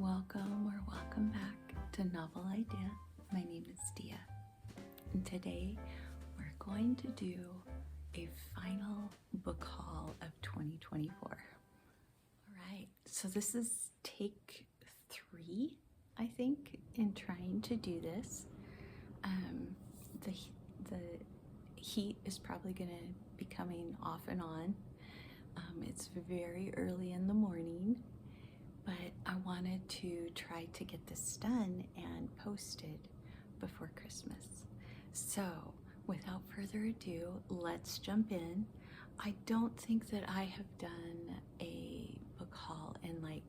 Welcome back to Novel iDeea. My name is Deea, and today we're going to do a final book haul of 2024. All right, so this is take 3, I think, in trying to do this. The heat is probably going to be coming off and on. It's very early in the morning, but I wanted to try to get this done and posted before Christmas. So without further ado, let's jump in. I don't think that I have done a book haul in like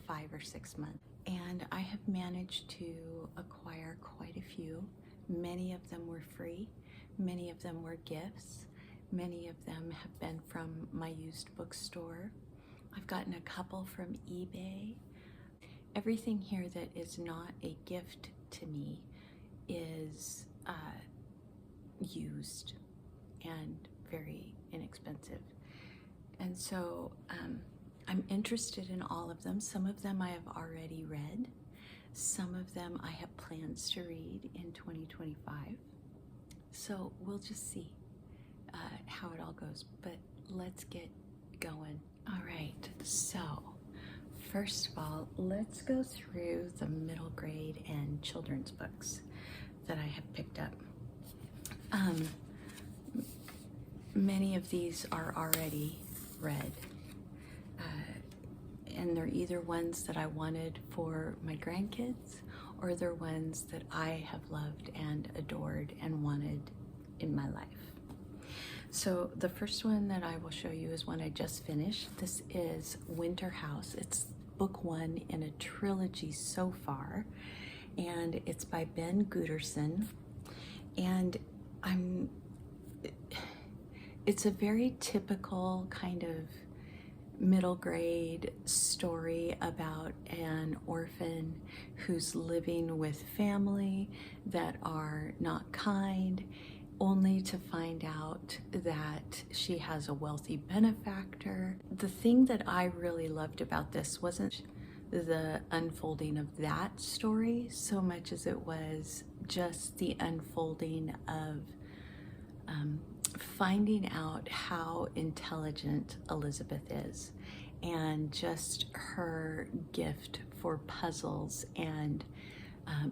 5 or 6 months, and I have managed to acquire quite a few. Many of them were free, many of them were gifts, many of them have been from my used bookstore. I've gotten a couple from eBay. Everything here that is not a gift to me is used and very inexpensive. And so I'm interested in all of them. Some of them I have already read. Some of them I have plans to read in 2025. So we'll just see how it all goes. But let's get going. All right, so first of all, let's go through the middle grade and children's books that I have picked up. Many of these are already read, and they're either ones that I wanted for my grandkids, or they're ones that I have loved and adored and wanted in my life. So the first one that I will show you is one I just finished. This is Winter House. It's book 1 in a trilogy so far, and it's by Ben Gooderson. And it's a very typical kind of middle grade story about an orphan who's living with family that are not kind, only to find out that she has a wealthy benefactor. The thing that I really loved about this wasn't the unfolding of that story so much as it was just the unfolding of finding out how intelligent Elizabeth is, and just her gift for puzzles and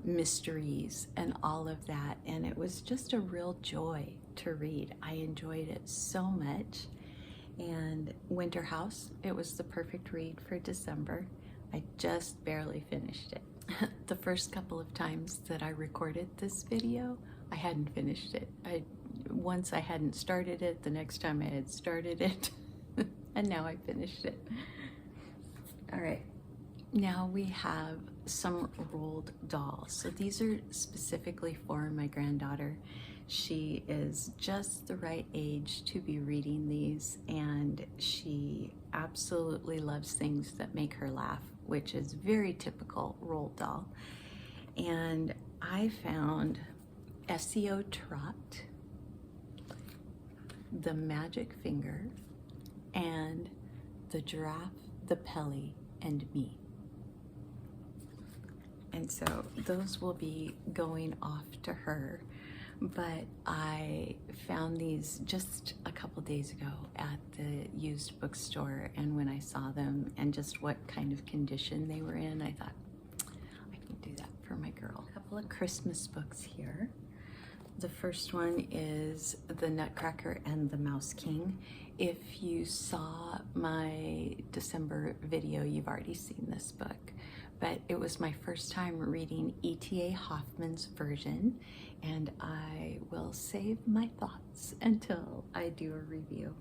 mysteries and all of that. And it was just a real joy to read. I enjoyed it so much. And Winter House, it was the perfect read for December. I just barely finished it. The first couple of times that I recorded this video, I hadn't finished it. Once I hadn't started it, the next time I had started it, and now I finished it. All right, now we have some rolled dolls. So these are specifically for my granddaughter. She is just the right age to be reading these, and she absolutely loves things that make her laugh, which is very typical rolled doll. And I found SEO Trot, the Magic Finger, and the Giraffe, the Pelly, and Me. And so those will be going off to her. But I found these just a couple days ago at the used bookstore, and when I saw them and just what kind of condition they were in, I thought, I can do that for my girl. A couple of Christmas books here. The first one is The Nutcracker and the Mouse King. If you saw my December video, you've already seen this book, but it was my first time reading E.T.A. Hoffman's version, and I will save my thoughts until I do a review.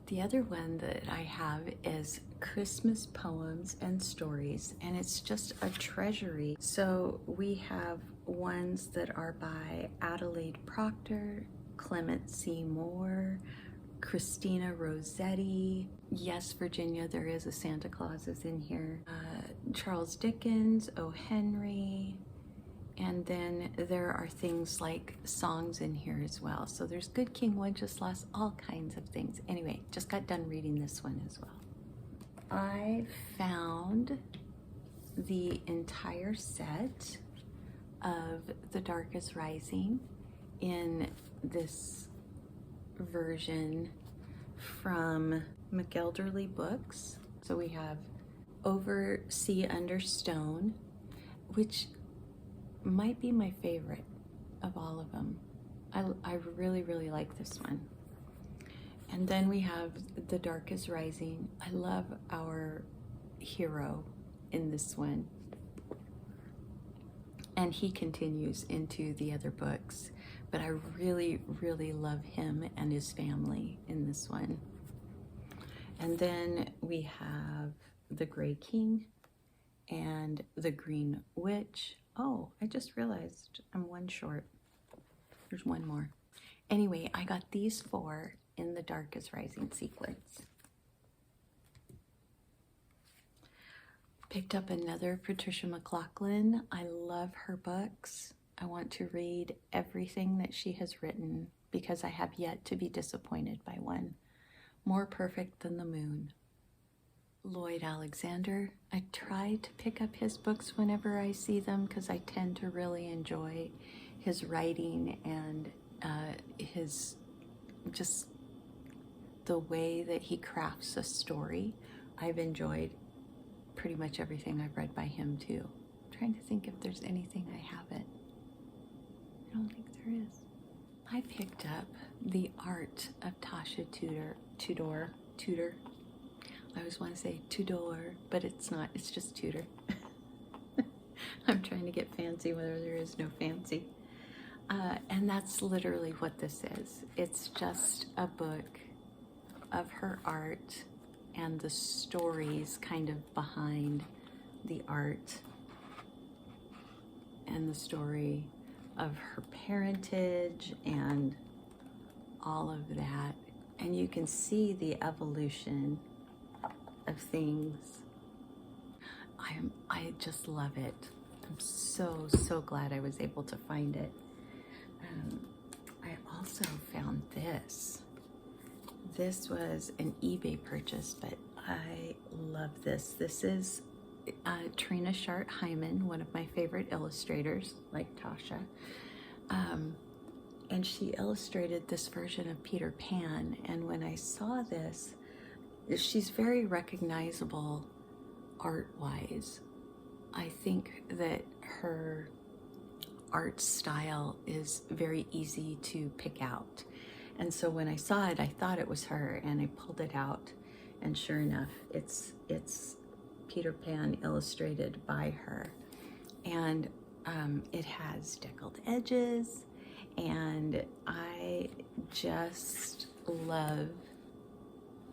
The other one that I have is Christmas Poems and Stories, and it's just a treasury. So we have ones that are by Adelaide Proctor, Clement C. Moore, Christina Rossetti. Yes, Virginia, there is a Santa Claus is in here. Charles Dickens, O. Henry, and then there are things like songs in here as well. So there's Good King Wenceslas, all kinds of things. Anyway, just got done reading this one as well. I found the entire set of The Dark is Rising in this version from McElderly Books. So we have Over Sea Under Stone, which might be my favorite of all of them. I really, really like this one. And then we have The Dark is Rising. I love our hero in this one. And he continues into the other books, but I really, really love him and his family in this one. And then we have The Gray King and The Green Witch. Oh, I just realized I'm one short. There's one more. Anyway, I got these 4 in the Dark is Rising sequence. Picked up another Patricia McLaughlin. I love her books. I want to read everything that she has written because I have yet to be disappointed by one. More Perfect Than the Moon. Lloyd Alexander. I try to pick up his books whenever I see them because I tend to really enjoy his writing and his just the way that he crafts a story. I've enjoyed pretty much everything I've read by him too. I'm trying to think if there's anything I haven't. I don't think there is. I picked up The Art of Tasha Tudor. I always want to say Tudor, but it's not, it's just Tudor. I'm trying to get fancy where there is no fancy. And that's literally what this is. It's just a book of her art and the stories kind of behind the art and the story of her parentage and all of that. And you can see the evolution of things. I just love it. I'm so glad I was able to find it. I also found this. This was an eBay purchase, but I love this. This is Trina Shart Hyman, one of my favorite illustrators, like Tasha. And she illustrated this version of Peter Pan. And when I saw this, she's very recognizable art-wise. I think that her art style is very easy to pick out. And so when I saw it, I thought it was her, and I pulled it out, and sure enough, it's Peter Pan illustrated by her. And it has deckled edges, and I just love,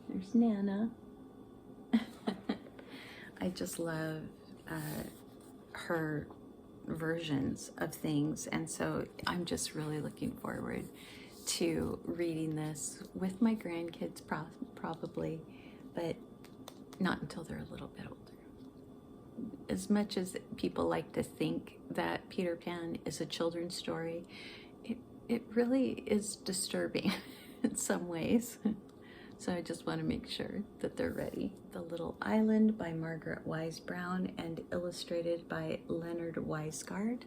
there's Nana. I just love her versions of things, and so I'm just really looking forward to reading this with my grandkids probably, but not until they're a little bit older. As much as people like to think that Peter Pan is a children's story, it really is disturbing in some ways. So I just want to make sure that they're ready. The Little Island by Margaret Wise Brown and illustrated by Leonard Weisgard.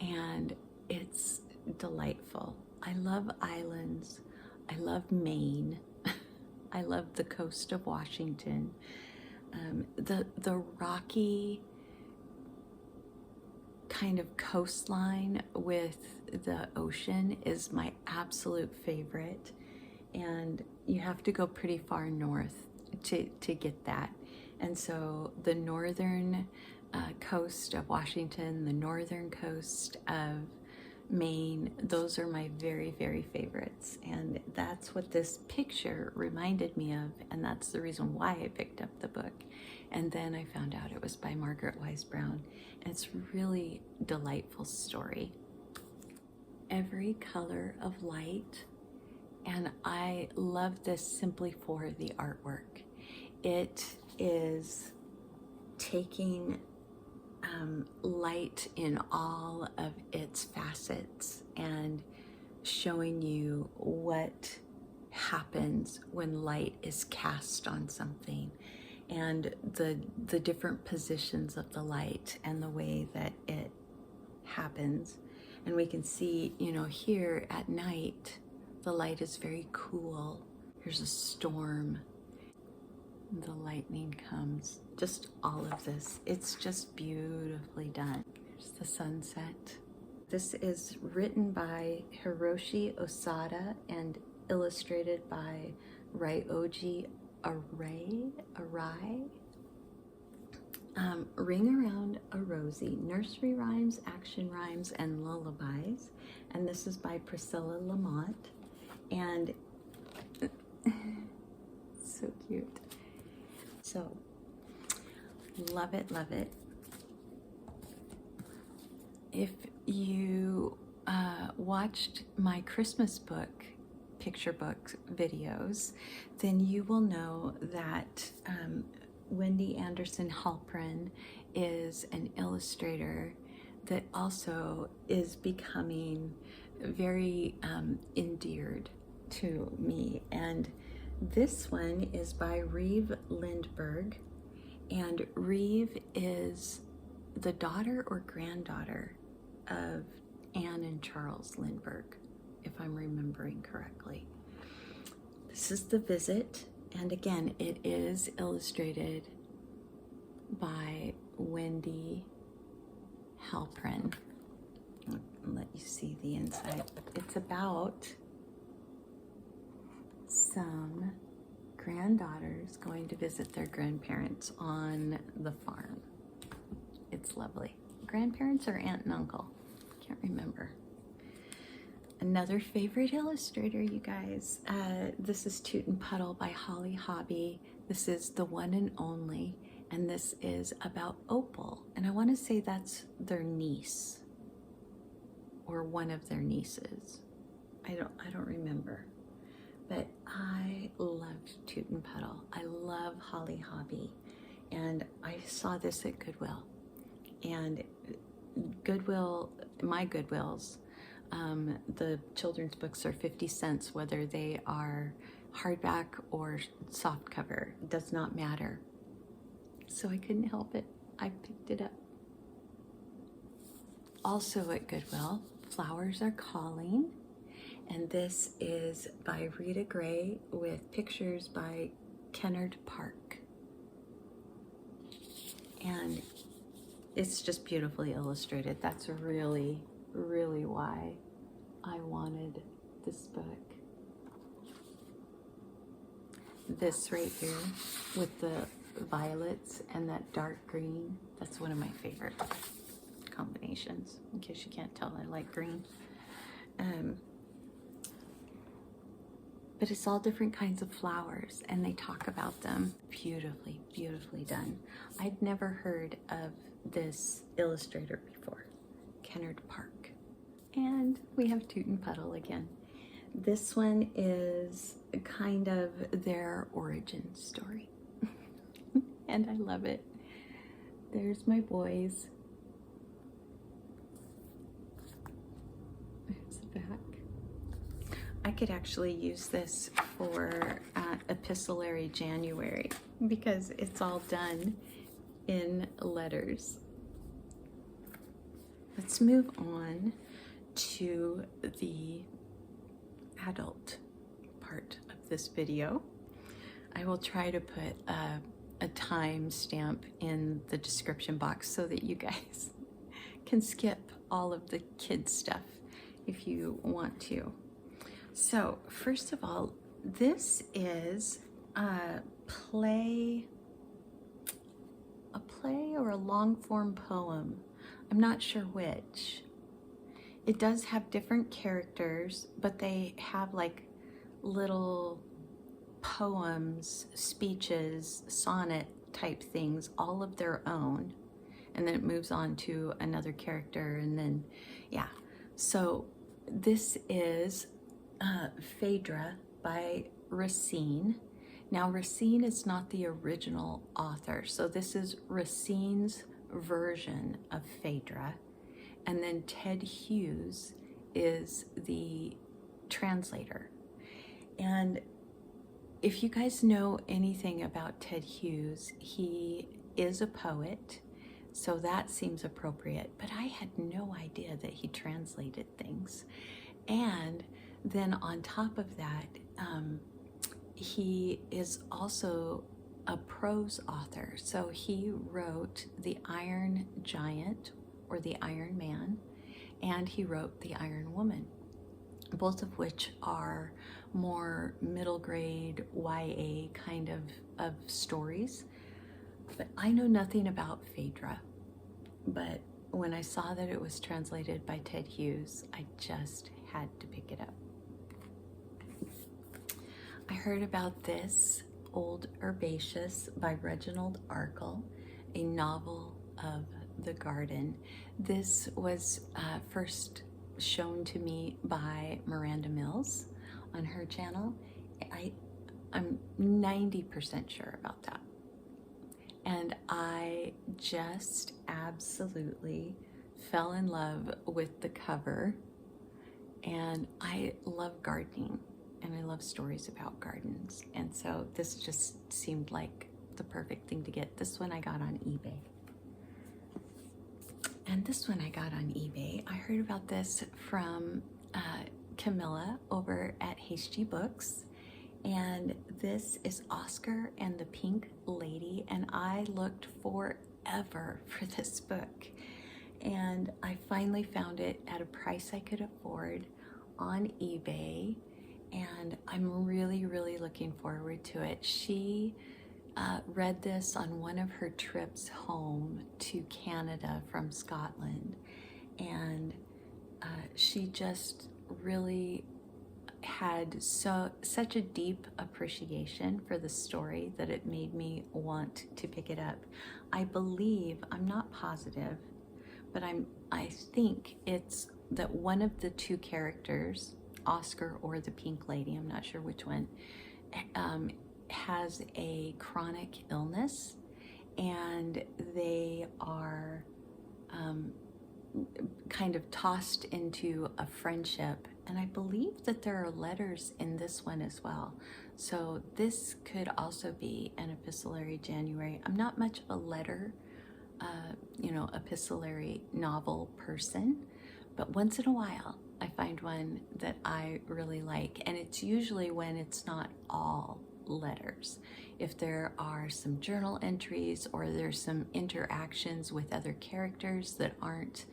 And it's delightful. I love islands. I love Maine. I love the coast of Washington. The rocky kind of coastline with the ocean is my absolute favorite. And you have to go pretty far north to get that. And so the northern coast of Washington, the northern coast of Maine, those are my very, very favorites. And that's what this picture reminded me of, and that's the reason why I picked up the book. And then I found out it was by Margaret Wise Brown. And it's really delightful story. Every Color of Light. And I love this simply for the artwork. It is taking light in all of its facets and showing you what happens when light is cast on something. and the different positions of the light and the way that it happens. And we can see, you know, here at night, the light is very cool. Here's a storm. The lightning comes. Just all of this. It's just beautifully done. Here's the sunset. This is written by Hiroshi Osada and illustrated by Ryoji Arai. Ring Around a Rosie, Nursery Rhymes, Action Rhymes, and Lullabies. And this is by Priscilla Lamont. And so cute. So, love it, love it. If you watched my Christmas book, picture book videos, then you will know that Wendy Anderson Halpern is an illustrator that also is becoming very endeared to me. And this one is by Reeve Lindbergh, and Reeve is the daughter or granddaughter of Anne and Charles Lindbergh, if I'm remembering correctly. This is The Visit, and again, it is illustrated by Wendy Halpern. I'll let you see the inside. It's about some granddaughters going to visit their grandparents on the farm. It's lovely. Grandparents or aunt and uncle? Can't remember. Another favorite illustrator, you guys. This is Toot and Puddle by Holly Hobby. This is the one and only, and this is about Opal. And I want to say that's their niece, or one of their nieces. I don't remember. But I loved Toot and Puddle. I love Holly Hobby, and I saw this at Goodwill. And Goodwill, my Goodwills, the children's books are 50 cents, whether they are hardback or softcover. It does not matter. So I couldn't help it. I picked it up. Also at Goodwill, Flowers Are Calling. And this is by Rita Gray with pictures by Kennard Park. And it's just beautifully illustrated. That's really, really why I wanted this book. This right here with the violets and that dark green, that's one of my favorite combinations. In case you can't tell, I like green. But it's all different kinds of flowers, and they talk about them. Beautifully, beautifully done. I'd never heard of this illustrator before, Kennard Park. And we have Toot and Puddle again. This one is kind of their origin story. And I love it. There's my boys. There's the back. I could actually use this for Epistolary January because it's all done in letters. Let's move on to the adult part of this video. I will try to put a time stamp in the description box so that you guys can skip all of the kids stuff if you want to. So first of all, this is a play or a long form poem. I'm not sure which. It does have different characters, but they have like little poems, speeches, sonnet type things, all of their own. And then it moves on to another character, and then, yeah. So this is Phaedra by Racine. Now Racine is not the original author, so this is Racine's version of Phaedra, and then Ted Hughes is the translator. And if you guys know anything about Ted Hughes, he is a poet, so that seems appropriate, but I had no idea that he translated things. And then on top of that, he is also a prose author. So he wrote The Iron Giant, or The Iron Man, and he wrote The Iron Woman, both of which are more middle grade YA kind of stories. But I know nothing about Phaedra, but when I saw that it was translated by Ted Hughes, I just had to pick it up. I heard about this, Old Herbaceous by Reginald Arkle, a novel of the garden. This was first shown to me by Miranda Mills on her channel. I'm 90% sure about that. And I just absolutely fell in love with the cover. And I love gardening, and I love stories about gardens. And so this just seemed like the perfect thing to get. This one I got on eBay. And this one I got on eBay. I heard about this from Camilla over at Hasty Books. And this is Oscar and the Pink Lady. And I looked forever for this book. And I finally found it at a price I could afford on eBay. And I'm really, really looking forward to it. She read this on one of her trips home to Canada from Scotland. And she just really had such a deep appreciation for the story that it made me want to pick it up. I believe, I'm not positive, but I think it's that one of the two characters, Oscar or the Pink Lady, I'm not sure which one, has a chronic illness, and they are kind of tossed into a friendship. And I believe that there are letters in this one as well. So this could also be an epistolary January. I'm not much of a letter, epistolary novel person, but once in a while I find one that I really like. And it's usually when it's not all letters. If there are some journal entries or there's some interactions with other characters that aren't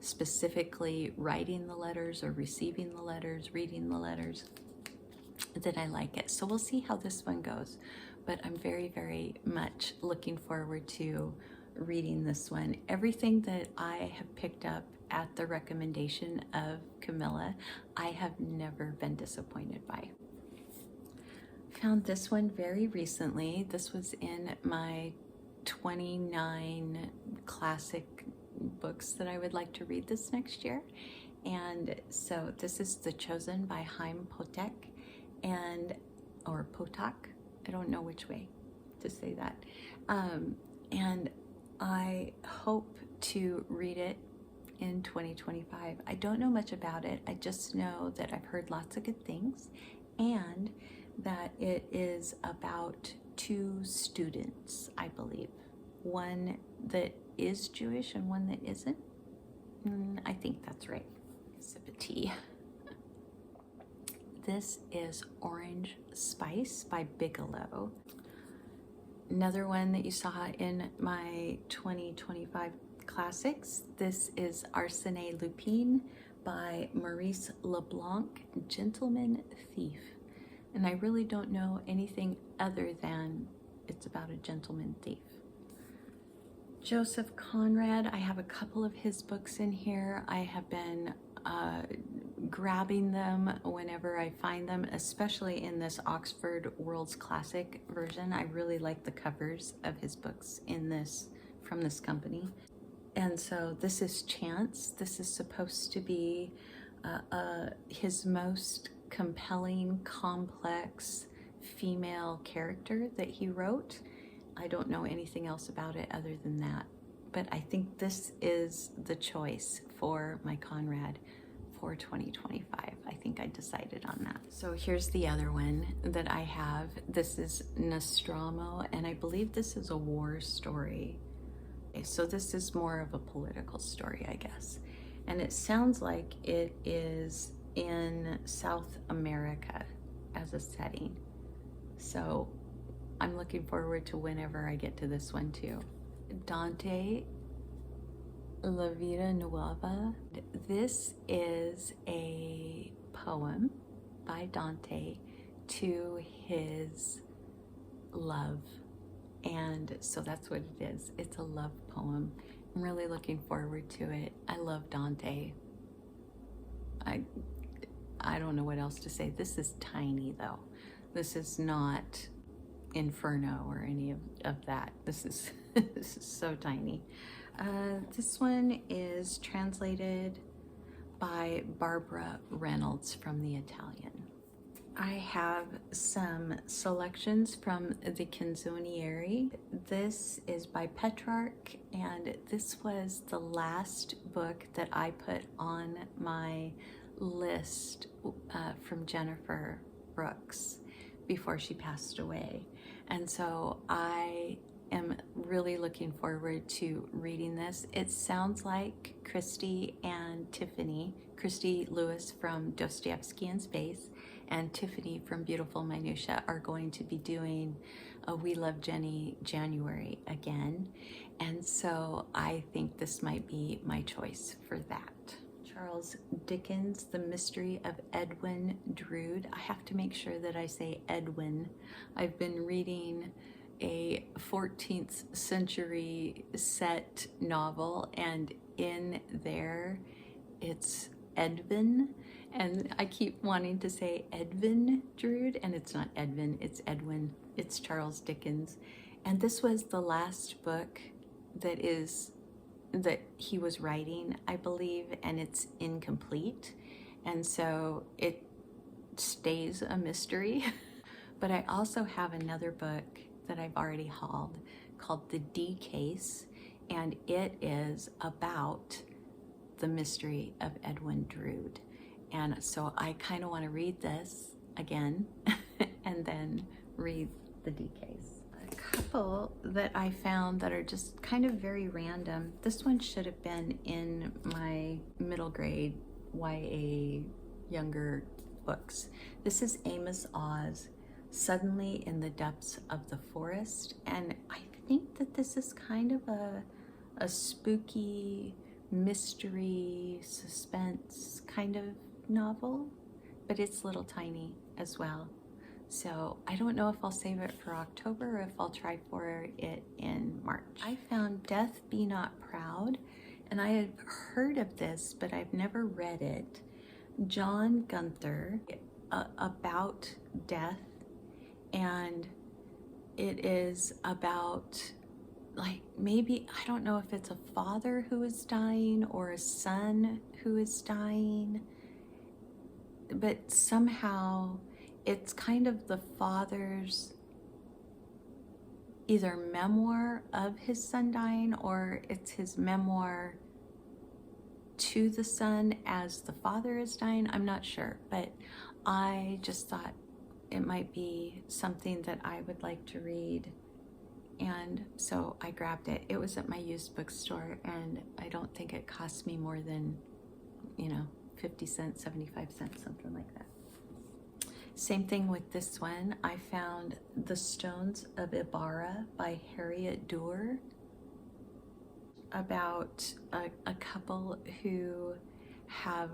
specifically writing the letters or receiving the letters, reading the letters, then I like it. So we'll see how this one goes. But I'm very, very much looking forward to reading this one. Everything that I have picked up at the recommendation of Camilla, I have never been disappointed by. Found this one very recently. This was in my 29 classic books that I would like to read this next year. And so this is The Chosen by Chaim Potok, or Potok, I don't know which way to say that. And I hope to read it in 2025. I don't know much about it. I just know that I've heard lots of good things, and that it is about two students, I believe. One that is Jewish and one that isn't. I think that's right. Sip of tea. This is Orange Spice by Bigelow. Another one that you saw in my 2025 classics. This is Arsène Lupin by Maurice Leblanc, Gentleman Thief. And I really don't know anything other than it's about a gentleman thief. Joseph Conrad, I have a couple of his books in here. I have been grabbing them whenever I find them, especially in this Oxford World's Classic version. I really like the covers of his books in this, from this company. And so this is Chance. This is supposed to be his most compelling, complex female character that he wrote. I don't know anything else about it other than that, but I think this is the choice for my Conrad. for 2025. I think I decided on that. So here's the other one that I have. This is Nostromo, and I believe this is a war story. Okay, so this is more of a political story, I guess. And it sounds like it is in South America as a setting. So I'm looking forward to whenever I get to this one too. Dante, La Vida Nuova. This is a poem by Dante to his love. And so that's what it is. It's a love poem. I'm really looking forward to it. I love Dante. I don't know what else to say. This is tiny though. This is not Inferno or any of that. This is this is so tiny. This one is translated by Barbara Reynolds from the Italian. I have some selections from the Canzoniere. This is by Petrarch, and this was the last book that I put on my list from Jennifer Brooks before she passed away. And so I am really looking forward to reading this. It sounds like Christy and Tiffany, Christy Lewis from Dostoevsky in Space and Tiffany from Beautiful Minutia, are going to be doing a We Love Jenny January again. And so I think this might be my choice for that. Charles Dickens, The Mystery of Edwin Drood. I have to make sure that I say Edwin. I've been reading a 14th century set novel, and in there it's Edwin, and I keep wanting to say Edwin Drood, and it's not Edwin, it's Edwin. It's Charles Dickens. And this was the last book that he was writing, I believe, and it's incomplete, and so it stays a mystery. But I also have another book that I've already hauled called The D Case, and it is about the mystery of Edwin Drood. And so I kind of want to read this again and then read The D Case. A couple that I found that are just kind of very random. This one should have been in my middle grade YA younger books. This is Amos Oz, Suddenly in the Depths of the Forest, and I think that this is kind of a spooky mystery suspense kind of novel, but it's little tiny as well. So I don't know if I'll save it for October or if I'll try for it in March. I found Death Be Not Proud, and I had heard of this, but I've never read it. John Gunther, about death, and it is about, like, maybe, I don't know if it's a father who is dying or a son who is dying, but somehow it's kind of the father's either memoir of his son dying, or it's his memoir to the son as the father is dying. I'm not sure, but I just thought it might be something that I would like to read, and so I grabbed it. It was at my used bookstore, and I don't think it cost me more than, 50 cents, 75 cents, something like that. Same thing with this one. I found The Stones of Ibarra by Harriet Doerr, about a couple who have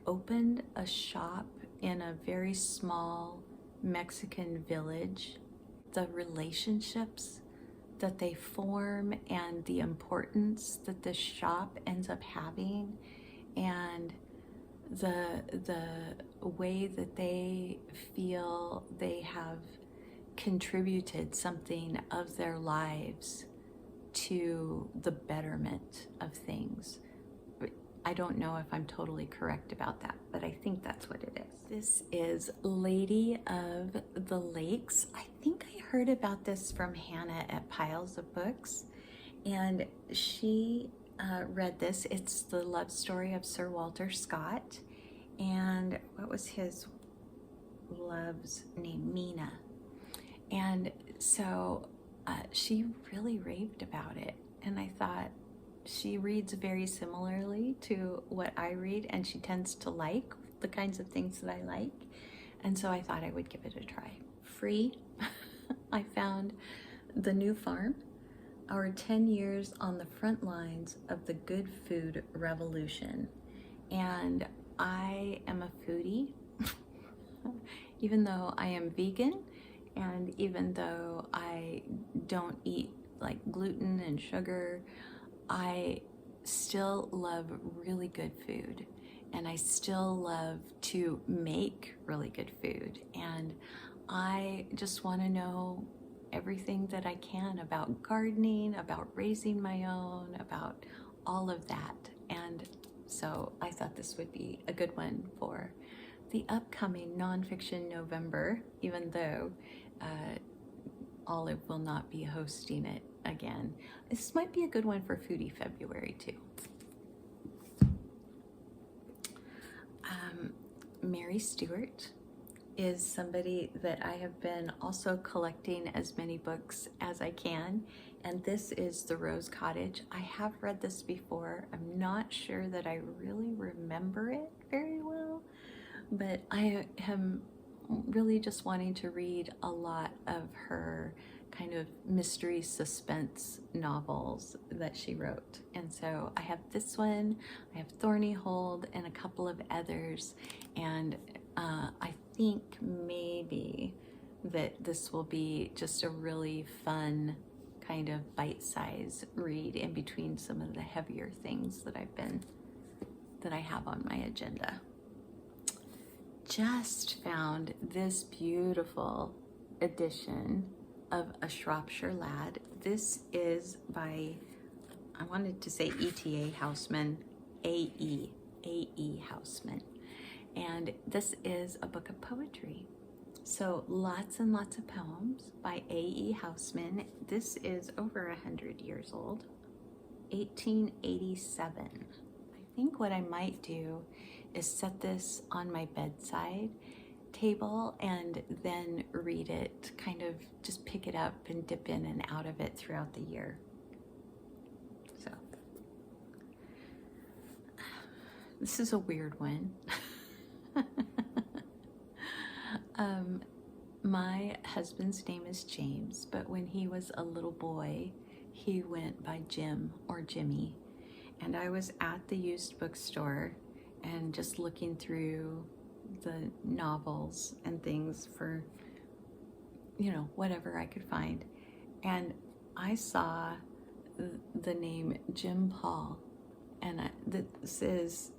opened a shop in a very small Mexican village. The relationships that they form and the importance that the shop ends up having, and the way that they feel they have contributed something of their lives to the betterment of things. I don't know if I'm totally correct about that, but I think that's what it is. This is Lady of the Lakes. I think I heard about this from Hannah at Piles of Books, and she read this. It's the love story of Sir Walter Scott. And what was his love's name? Mina. And so she really raved about it. And I thought, she reads very similarly to what I read, and she tends to like the kinds of things that I like. And so I thought I would give it a try. Free. I found The New Farm, Our 10 Years on the Front Lines of the Good Food Revolution. And I am a foodie, even though I am vegan, and even though I don't eat like gluten and sugar, I still love really good food, and I still love to make really good food. And I just want to know everything that I can about gardening, about raising my own, about all of that. And so I thought this would be a good one for the upcoming Nonfiction November, even though Olive will not be hosting it again. This might be a good one for Foodie February too. Mary Stewart is somebody that I have been also collecting as many books as I can, and this is The Rose Cottage. I have read this before. I'm not sure that I really remember it very well, but I am really just wanting to read a lot of her kind of mystery suspense novels that she wrote. And so I have this one, I have Thorny Hold, and a couple of others, and I think maybe that this will be just a really fun kind of bite-size read in between some of the heavier things that I have on my agenda. Just found this beautiful edition of A Shropshire Lad. This is by, I wanted to say E.T.A. Houseman, A.E. Houseman. And this is a book of poetry. So lots and lots of poems by A.E. Houseman. This is over 100 years old, 1887. I think what I might do is set this on my bedside table and then read it, kind of just pick it up and dip in and out of it throughout the year. So this is a weird one. My husband's name is James, but when he was a little boy, he went by Jim or Jimmy. And I was at the used bookstore and just looking through the novels and things for, you know, whatever I could find. And I saw the name Jim Paul, and this is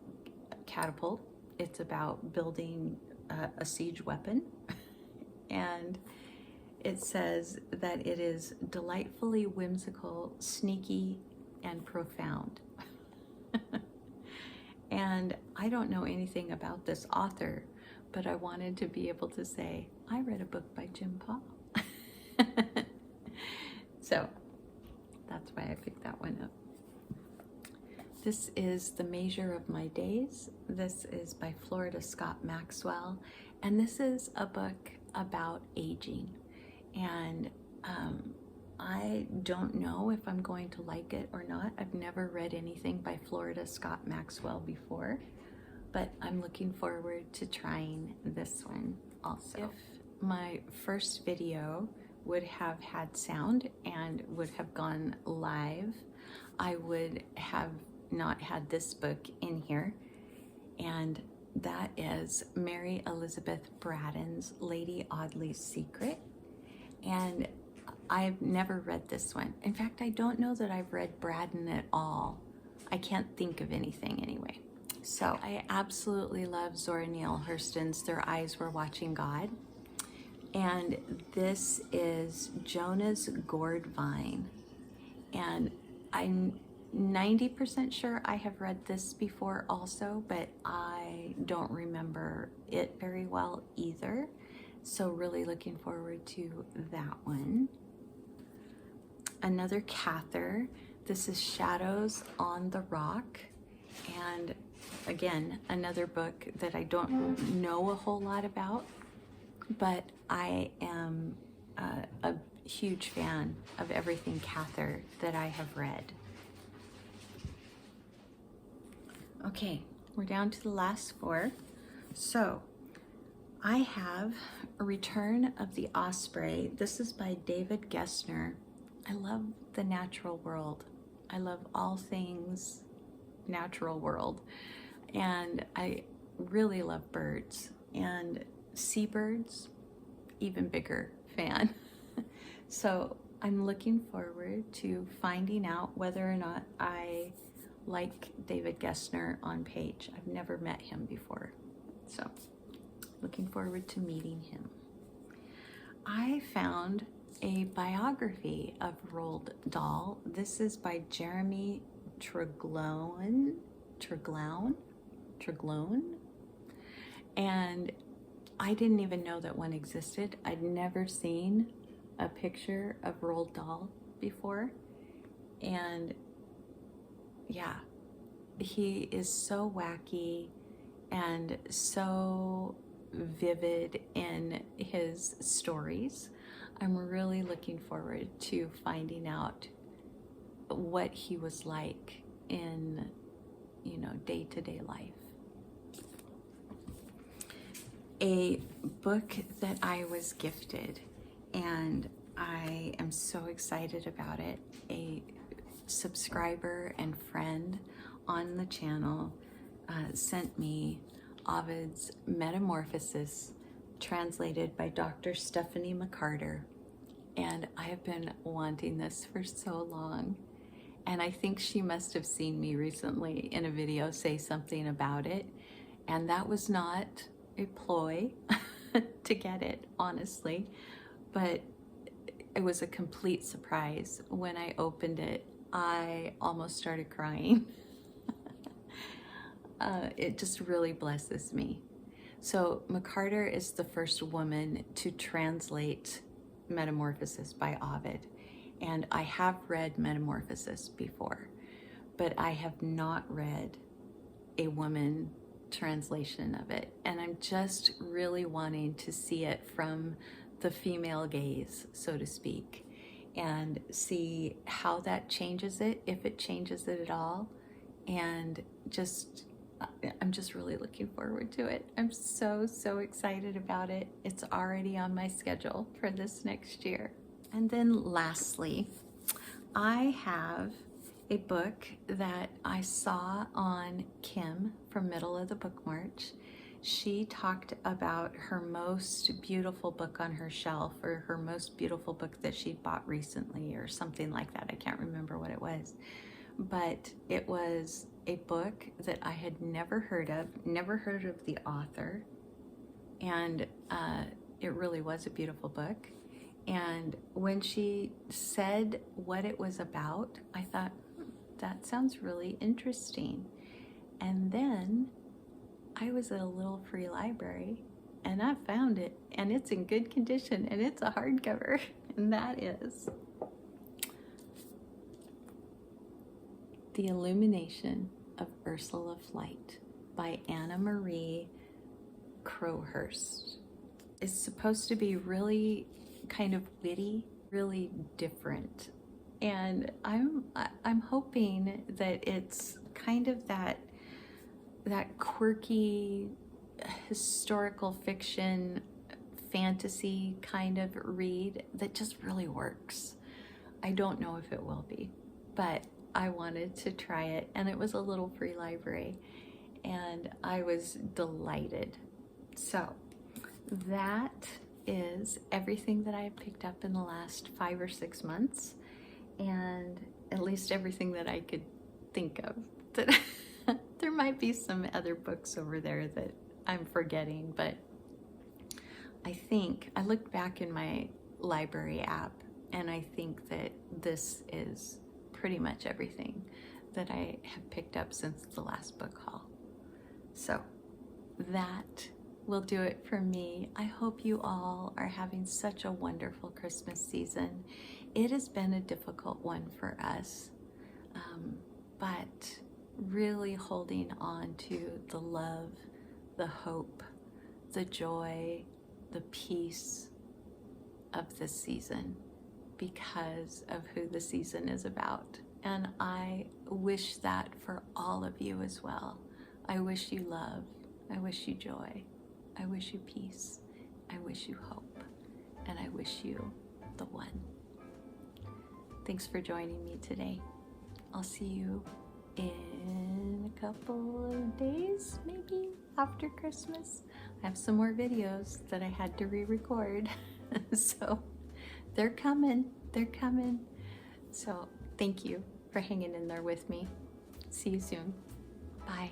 Catapult. It's about building a siege weapon. And it says that it is delightfully whimsical, sneaky, and profound. And I don't know anything about this author, but I wanted to be able to say, I read a book by Jim Paul. So that's why I picked that one up. This is The Measure of My Days. This is by Florida Scott Maxwell. And this is a book about aging. And I don't know if I'm going to like it or not. I've never read anything by Florida Scott Maxwell before, but I'm looking forward to trying this one also. If my first video would have had sound and would have gone live, I would have not had this book in here, and that is Mary Elizabeth Braddon's Lady Audley's Secret. And I've never read this one. In fact, I don't know that I've read Braddon at all. I can't think of anything anyway. So I absolutely love Zora Neale Hurston's Their Eyes Were Watching God. And this is Jonah's Gourd Vine. And I'm 90% sure I have read this before also, but I don't remember it very well either. So really looking forward to that one. Another Cather. This is Shadows on the Rock, and again, another book that I don't know a whole lot about, but I am a huge fan of everything Cather that I have read. Okay, we're down to the last 4. So I have A Return of the Osprey. This is by David Gessner. I love the natural world. I love all things natural world. And I really love birds, and seabirds, even bigger fan. So I'm looking forward to finding out whether or not I like David Gessner on page. I've never met him before. So looking forward to meeting him. I found a biography of Roald Dahl. This is by Jeremy Treglone, and I didn't even know that one existed. I'd never seen a picture of Roald Dahl before, and yeah, he is so wacky and so vivid in his stories. I'm really looking forward to finding out what he was like in, day-to-day life. A book that I was gifted, and I am so excited about it. A subscriber and friend on the channel sent me Ovid's Metamorphosis, translated by Dr. Stephanie McCarter, and I have been wanting this for so long, and I think she must have seen me recently in a video say something about it, and that was not a ploy to get it, honestly, but it was a complete surprise. When I opened it, I almost started crying. It just really blesses me. So McCarter is the first woman to translate Metamorphosis by Ovid, and I have read Metamorphosis before, but I have not read a woman translation of it, and I'm just really wanting to see it from the female gaze, so to speak, and see how that changes it, if it changes it at all, and I'm just really looking forward to it. I'm so excited about it. It's already on my schedule for this next year. And then lastly, I have a book that I saw on Kim from Middle of the Book March. She talked about her most beautiful book on her shelf, or her most beautiful book that she'd bought recently, or something like that. I can't remember what it was, but it was a book that I had never heard of the author, and it really was a beautiful book. And when she said what it was about, I thought, that sounds really interesting. And then I was at a little free library and I found it, and it's in good condition, and it's a hardcover, and that is The Illumination of Ursula Flight by Anna Marie Crowhurst. It's supposed to be really kind of witty, really different, and I'm hoping that it's kind of that quirky historical fiction fantasy kind of read that just really works. I don't know if it will be, but I wanted to try it, and it was a little free library, and I was delighted. So that is everything that I picked up in the last 5 or 6 months, and at least everything that I could think of. That there might be some other books over there that I'm forgetting, but I think I looked back in my library app, and I think that this is pretty much everything that I have picked up since the last book haul. So that will do it for me. I hope you all are having such a wonderful Christmas season. It has been a difficult one for us. but really holding on to the love, the hope, the joy, the peace of this season because of who the season is about. And I wish that for all of you as well. I wish you love. I wish you joy. I wish you peace. I wish you hope. And I wish you the one. Thanks for joining me today. I'll see you in a couple of days, maybe after Christmas. I have some more videos that I had to re-record. So they're coming. They're coming. So thank you for hanging in there with me. See you soon. Bye.